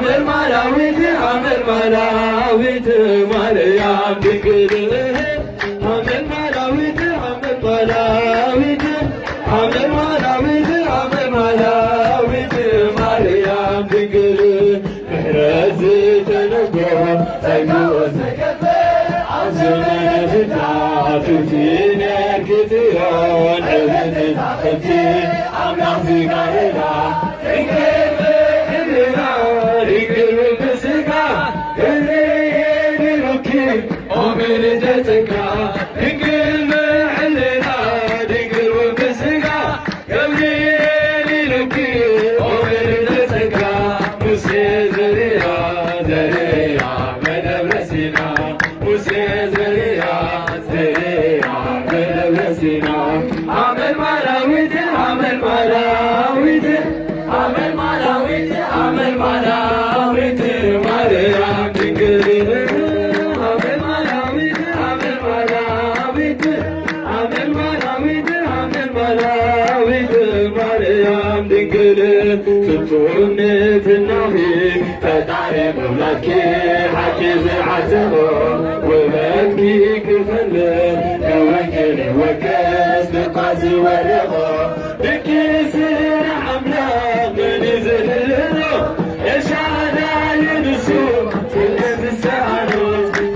ሐመልማላዊት ሐመልማላዊት ማርያም ድንግል ሐመልማላዊት ሐመልማላዊት ሐመልማላዊት ሐመልማላዊት ማርያም ድንግል ምሕረት ተነግሮ ጸጋው ተገበ አዘነፍታ ፍቲነ ክትዮን እብትና ፍቲ አምላክ ጋርዳ ሐመልማላዊት ሐመልማላዊት ሐመልማላዊት ሐመልማላዊት ማርያም ድንግል ሐመልማላዊት ሐመልማላዊት ሐመልማላዊት ሐመልማላዊት ማርያም ድንግል ፍጹም ንጽሕናኪ ፈጣሪ መብላኪ ሓቂ ዝዓዘቦ ውበትኪ ክፈልጥ ከወንጌል ይወገስ ድኳ ዝወረቆ ድቂ ስነ አምላክ ምን ዝህልሎ የሻዳይ ንሱ ስለዝሰአኖ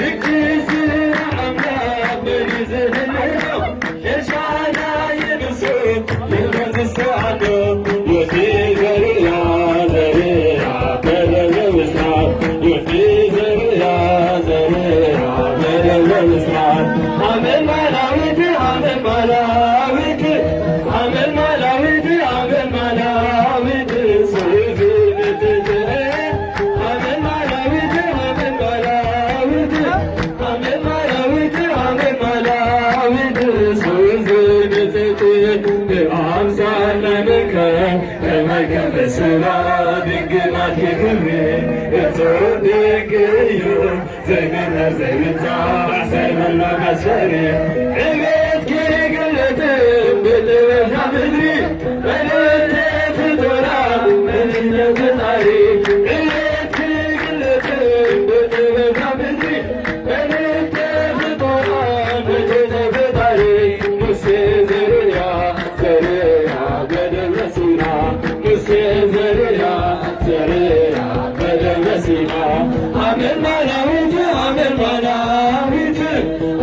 ድቂ ስነ አምላክ ምን ዝህልሎ የሻዳይ ንሱ ስለዝሰአኖ ዮቲ ዘርያ ዘርያ በደብረ ምስራቅ ዮቲ ዘርያ ዘርያ በደብረ ምስራቅ ሐመልማላዊት ሐመልማላዊት ሐመልማላዊት ሐመልማላዊት ስዝንትት ሐመልማላዊት ሐመልማላዊት ሐመልማላዊት ሐመልማላዊት ስዝንትት በአምሳለ መልከ ከመልከ በስራ ድንግላት ክብር እትወድቅዩ ዘግነ ዘብታ ሰመና መስፈሪ እቤት ግለጥ በጥበብ ምድሪ በለተ ፍቶራ በዝነ ፈጣሪ እቤት ግለጥ በጥበብ ምድሪ በለተ ፍቶራ በዝነ ፈጣሪ ሙሴ ዘርያ ዘርያ በደብረ ሲና ሙሴ ዘርያ ዘርያ በደብረ ሲና ሐመልማላዊት ሐመልማላዊት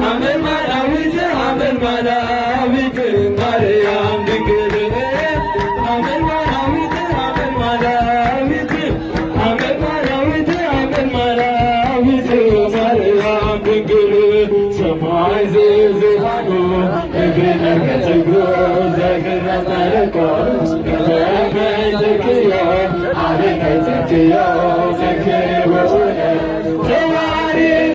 ሐመልማላዊት ሐመልማላዊት ማርያም ድንግል ሐመልማላዊት ሐመልማላዊት ሐመልማላዊት ሐመልማላዊት ማርያም ድንግል ሰማይ ዘዝሃኑ እግርነ ከጽግሮ ዘግነ ተረቆ ከበይትክዮ አብነ ጽክዮ